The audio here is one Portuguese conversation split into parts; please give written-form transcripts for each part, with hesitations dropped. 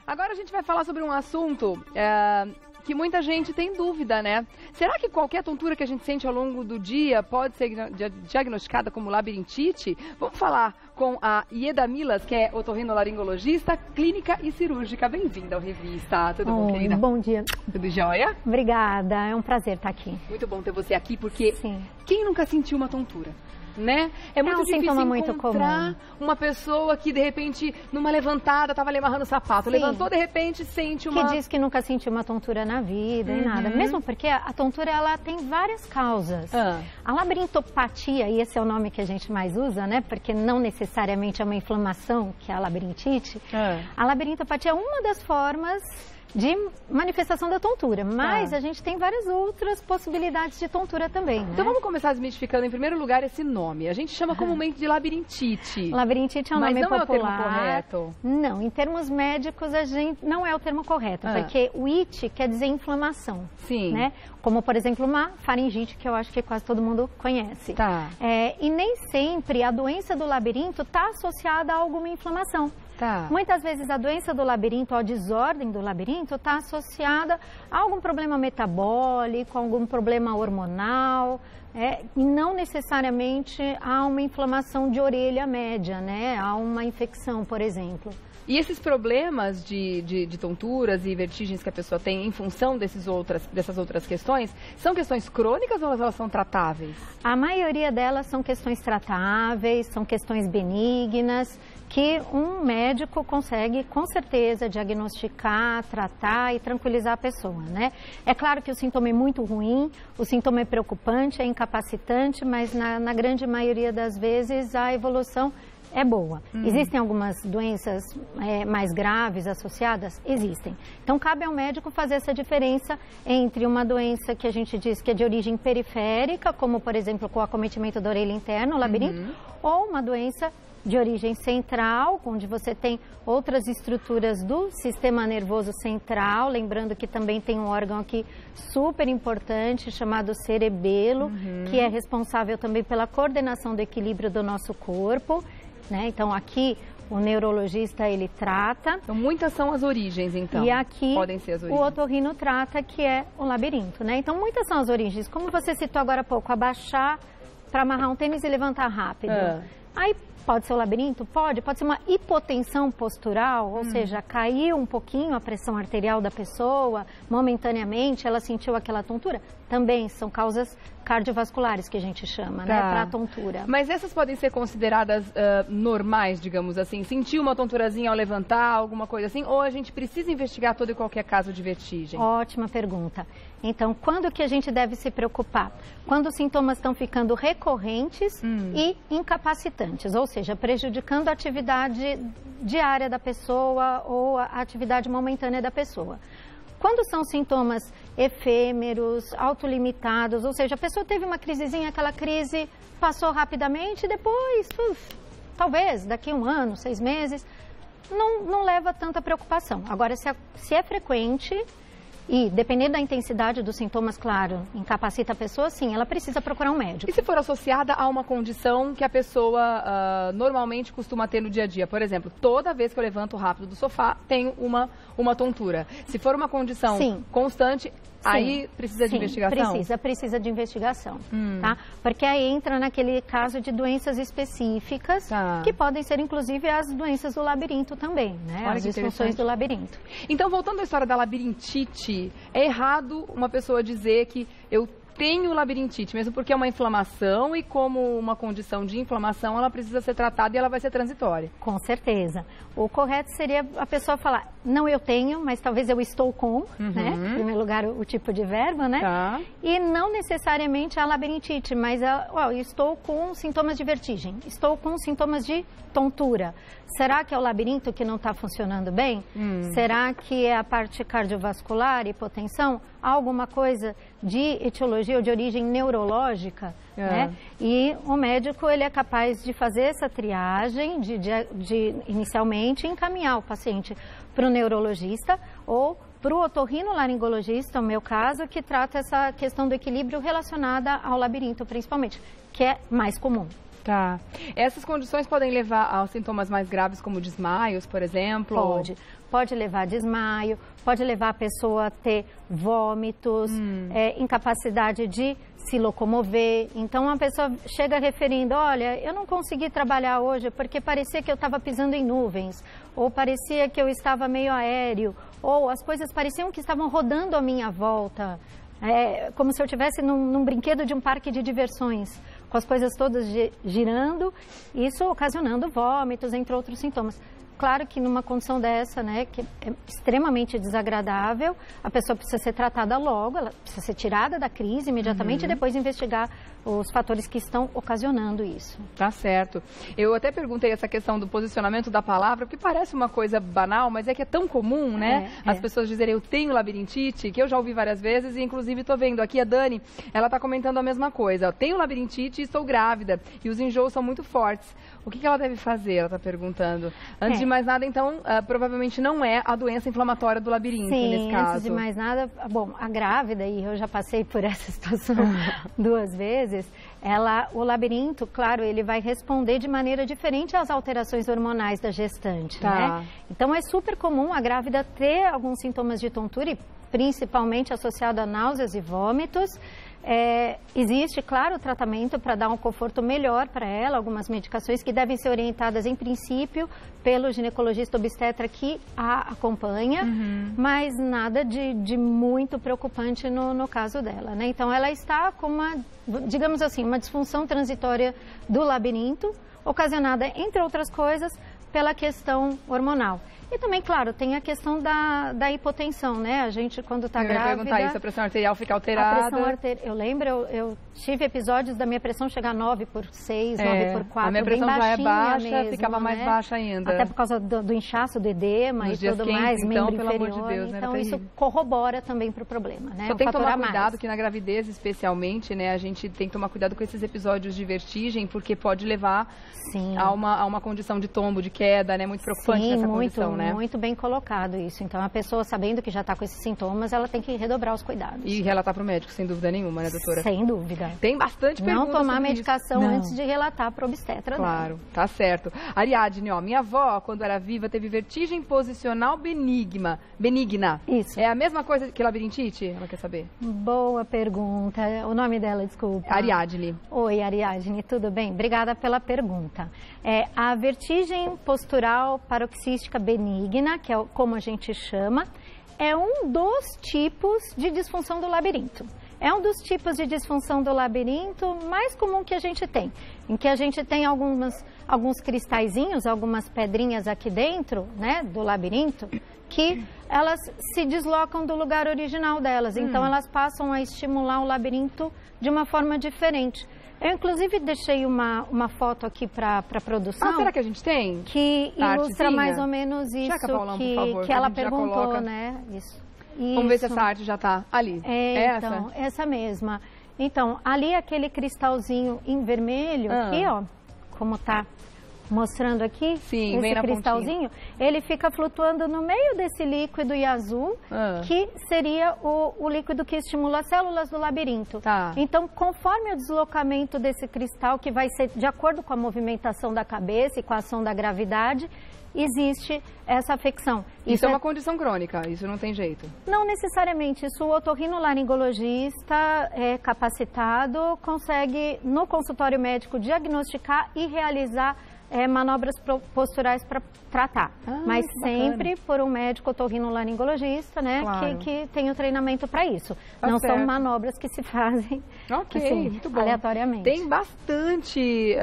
Agora a gente vai falar sobre um assunto que muita gente tem dúvida, né? Será que qualquer tontura que a gente sente ao longo do dia pode ser diagnosticada como labirintite? Vamos falar com a Ieda Milas, que é otorrinolaringologista, clínica e cirúrgica. Bem-vinda ao Revista. Tudo bom, querida? Bom dia. Tudo jóia? Obrigada, é um prazer estar aqui. Muito bom ter você aqui, porque Sim. Quem nunca sentiu uma tontura? Né? É muito difícil sintoma encontrar muito comum. uma pessoa que, de repente, numa levantada, estava ali amarrando o sapato. Sim. Levantou, de repente, sente uma... Que diz que nunca sentiu uma tontura na vida e nada. Mesmo porque a tontura, ela tem várias causas. A labirintopatia, e esse é o nome que a gente mais usa, né? Porque não necessariamente é uma inflamação, que é a labirintite. A labirintopatia é uma das formas de manifestação da tontura, mas a gente tem várias outras possibilidades de tontura também, né? Então vamos começar desmistificando em primeiro lugar esse nome. A gente chama comumente de labirintite. Labirintite é um nome popular. Mas não é o termo correto? Não, em termos médicos não é o termo correto, porque o it quer dizer inflamação. Sim. Né? Como, por exemplo, uma faringite, que eu acho que quase todo mundo conhece. E nem sempre a doença do labirinto está associada a alguma inflamação. Muitas vezes a doença do labirinto, a desordem do labirinto, está associada a algum problema metabólico, algum problema hormonal, e não necessariamente a uma inflamação de orelha média, né? A uma infecção, por exemplo. E esses problemas de tonturas e vertigens que a pessoa tem em função dessas outras questões, são questões crônicas ou elas são tratáveis? A maioria delas são questões tratáveis, são questões benignas, que um médico consegue, com certeza, diagnosticar, tratar e tranquilizar a pessoa, né? É claro que o sintoma é muito ruim, o sintoma é preocupante, é incapacitante, mas na grande maioria das vezes a evolução é boa. Existem algumas doenças mais graves associadas? Existem. Então, cabe ao médico fazer essa diferença entre uma doença que a gente diz que é de origem periférica, como, por exemplo, com o acometimento da orelha interna, o labirinto, ou uma doença de origem central, onde você tem outras estruturas do sistema nervoso central, lembrando que também tem um órgão aqui super importante, chamado cerebelo, que é responsável também pela coordenação do equilíbrio do nosso corpo, né? Então, aqui o neurologista, ele trata. Então, muitas são as origens, então. E aqui podem ser as origens. O otorrino trata, que é o labirinto, né? Então, muitas são as origens. Como você citou agora há pouco, abaixar para amarrar um tênis e levantar rápido. Aí pode ser o labirinto? Pode ser uma hipotensão postural, ou seja, caiu um pouquinho a pressão arterial da pessoa, momentaneamente ela sentiu aquela tontura. Também são causas cardiovasculares que a gente chama, né, para a tontura. Mas essas podem ser consideradas normais, digamos assim? Sentir uma tonturazinha ao levantar, alguma coisa assim? Ou a gente precisa investigar todo e qualquer caso de vertigem? Ótima pergunta. Então, quando que a gente deve se preocupar? Quando os sintomas estão ficando recorrentes e incapacitantes, ou seja, prejudicando a atividade diária da pessoa ou a atividade momentânea da pessoa. Quando são sintomas efêmeros, autolimitados, ou seja, a pessoa teve uma crisezinha, aquela crise passou rapidamente e depois, talvez daqui 1 ano, 6 meses, não leva tanta preocupação. Agora, se é frequente e, dependendo da intensidade dos sintomas, claro, incapacita a pessoa, sim, ela precisa procurar um médico. E se for associada a uma condição que a pessoa normalmente costuma ter no dia a dia? Por exemplo, toda vez que eu levanto rápido do sofá, tenho uma tontura. Se for uma condição constante, aí precisa de investigação? Precisa de investigação, tá? Porque aí entra naquele caso de doenças específicas, que podem ser, inclusive, as doenças do labirinto também, né? As disfunções do labirinto. Então, voltando à história da labirintite, é errado uma pessoa dizer que eu tenho labirintite, mesmo porque é uma inflamação e como uma condição de inflamação, ela precisa ser tratada e ela vai ser transitória. Com certeza. O correto seria a pessoa falar, não eu tenho, mas talvez eu estou com, né? Em primeiro lugar, o tipo de verbo, né? E não necessariamente a labirintite, mas eu estou com sintomas de vertigem, estou com sintomas de tontura. Será que é o labirinto que não está funcionando bem? Será que é a parte cardiovascular, hipotensão? Alguma coisa de etiologia ou de origem neurológica? Né? E o médico, ele é capaz de fazer essa triagem, de inicialmente encaminhar o paciente para o neurologista ou para o otorrinolaringologista, no meu caso, que trata essa questão do equilíbrio relacionada ao labirinto, principalmente, que é mais comum. Essas condições podem levar a sintomas mais graves, como desmaios, por exemplo? pode levar a desmaio, pode levar a pessoa a ter vômitos, incapacidade de se locomover. Então, a pessoa chega referindo, olha, eu não consegui trabalhar hoje porque parecia que eu estava pisando em nuvens, ou parecia que eu estava meio aéreo, ou as coisas pareciam que estavam rodando à minha volta, como se eu estivesse num brinquedo de um parque de diversões, com as coisas todas girando, isso ocasionando vômitos, entre outros sintomas. Claro que numa condição dessa, né, que é extremamente desagradável, a pessoa precisa ser tratada logo, ela precisa ser tirada da crise imediatamente e depois investigar os fatores que estão ocasionando isso. Tá certo. Eu até perguntei essa questão do posicionamento da palavra, porque parece uma coisa banal, mas é que é tão comum, né? As pessoas dizerem, eu tenho labirintite, que eu já ouvi várias vezes, e inclusive estou vendo aqui a Dani, ela está comentando a mesma coisa. Eu tenho labirintite e estou grávida, e os enjoos são muito fortes. O que ela deve fazer? Ela está perguntando. Antes de mais nada, então, provavelmente não é a doença inflamatória do labirinto, nesse caso. Antes de mais nada, bom, a grávida, e eu já passei por essa situação 2 vezes, o labirinto, claro, ele vai responder de maneira diferente às alterações hormonais da gestante, né? Então, é super comum a grávida ter alguns sintomas de tontura, e principalmente associado a náuseas e vômitos. Existe, claro, o tratamento para dar um conforto melhor para ela, algumas medicações que devem ser orientadas, em princípio, pelo ginecologista obstetra que a acompanha, mas nada de muito preocupante no caso dela, né? Então, ela está com digamos assim, uma disfunção transitória do labirinto, ocasionada, entre outras coisas, pela questão hormonal. E também, claro, tem a questão da hipotensão, né? A gente, quando está grávida... Eu ia perguntar isso, a pressão arterial fica alterada. A pressão arterial... Eu lembro, eu tive episódios da minha pressão chegar 9/6, 9/4. A minha pressão já é baixa, mesmo, ficava mais baixa ainda. Até por causa do inchaço, do edema nos e tudo quentes, mais, então, membro pelo inferior. amor de Deus, então, isso corrobora também para o problema, né? Só tem que tomar cuidado que na gravidez, especialmente, né? A gente tem que tomar cuidado com esses episódios de vertigem, porque pode levar a uma condição de tombo, de queda, né? Muito preocupante nessa condição, né? Muito bem colocado isso. Então, a pessoa, sabendo que já está com esses sintomas, ela tem que redobrar os cuidados. E relatar para o médico, sem dúvida nenhuma, né, doutora? Sem dúvida. Tem bastante perguntas. Não tomar medicação antes de relatar para o obstetra. Claro, tá certo. Ariadne, ó, minha avó, quando era viva, teve vertigem posicional benigna. Isso. É a mesma coisa que labirintite? Ela quer saber. Boa pergunta. O nome dela, desculpa. Ariadne. Oi, Ariadne, tudo bem? Obrigada pela pergunta. A vertigem postural paroxística benigna, que é como a gente chama, é um dos tipos de disfunção do labirinto. É um dos tipos de disfunção do labirinto mais comum que a gente tem, em que a gente tem alguns cristalzinhos, algumas pedrinhas aqui dentro, né, do labirinto, que elas se deslocam do lugar original delas. Então, elas passam a estimular o labirinto de uma forma diferente. Eu, inclusive, deixei uma foto aqui para a produção. Será que a gente tem? Que ilustra mais ou menos isso Paulão, por favor, que ela perguntou, né? Isso. Vamos ver se essa arte já está ali. Então, essa mesma. Então, ali aquele cristalzinho em vermelho, aqui, ó, como está mostrando aqui, sim, esse cristalzinho, ele fica flutuando no meio desse líquido e azul, que seria o líquido que estimula as células do labirinto. Então, conforme o deslocamento desse cristal, que vai ser de acordo com a movimentação da cabeça e com a ação da gravidade, existe essa afecção. Isso é uma condição crônica, isso não tem jeito? Não necessariamente. Isso o otorrinolaringologista capacitado consegue, no consultório médico, diagnosticar e realizar manobras posturais para tratar, mas sempre por um médico otorrinolaringologista, né, que tem o treinamento para isso. Não são manobras que se fazem assim, muito bom. Aleatoriamente. Tem bastante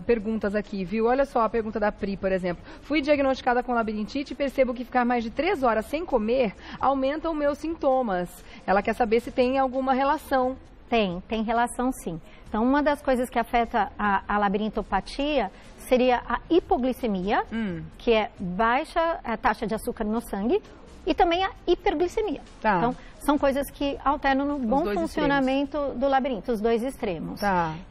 perguntas aqui, viu? Olha só a pergunta da Pri, por exemplo. Fui diagnosticada com labirintite e percebo que ficar mais de 3 horas sem comer aumenta os meus sintomas. Ela quer saber se tem alguma relação. Tem relação sim. Então, uma das coisas que afeta a labirintopatia seria a hipoglicemia, que é baixa a taxa de açúcar no sangue, e também a hiperglicemia. Então, são coisas que alteram no bom funcionamento do labirinto, os dois extremos.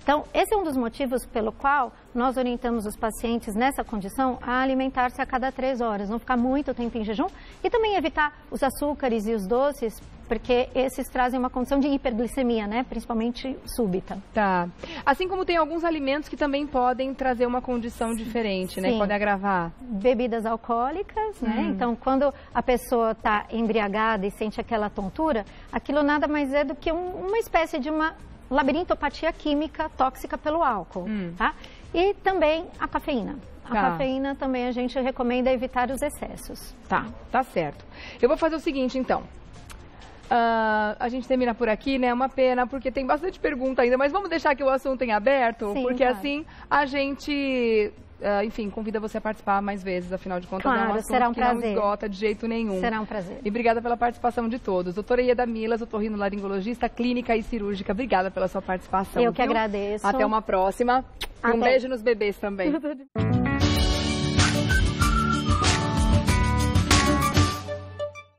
Então, esse é um dos motivos pelo qual nós orientamos os pacientes nessa condição a alimentar-se a cada 3 horas, não ficar muito tempo em jejum, e também evitar os açúcares e os doces porque esses trazem uma condição de hiperglicemia, né? Principalmente súbita. Tá. Assim como tem alguns alimentos que também podem trazer uma condição diferente, né? Sim. Podem agravar. Bebidas alcoólicas, né? Então, quando a pessoa está embriagada e sente aquela tontura, aquilo nada mais é do que uma espécie de uma labirintopatia química tóxica pelo álcool, tá? E também a cafeína. A cafeína também a gente recomenda evitar os excessos. Tá certo. Eu vou fazer o seguinte, então. A gente termina por aqui, né? É uma pena, porque tem bastante pergunta ainda, mas vamos deixar aqui o assunto em aberto, Sim, porque claro. assim a gente... enfim, convida você a participar mais vezes, afinal de contas, é um Claro, assunto será um que não prazer. esgota de jeito nenhum. Será um prazer. E obrigada pela participação de todos. Doutora Ieda Milas, otorrinolaringologista clínica e cirúrgica, obrigada pela sua participação. Eu que agradeço. Até uma próxima. E um Até. beijo nos bebês também.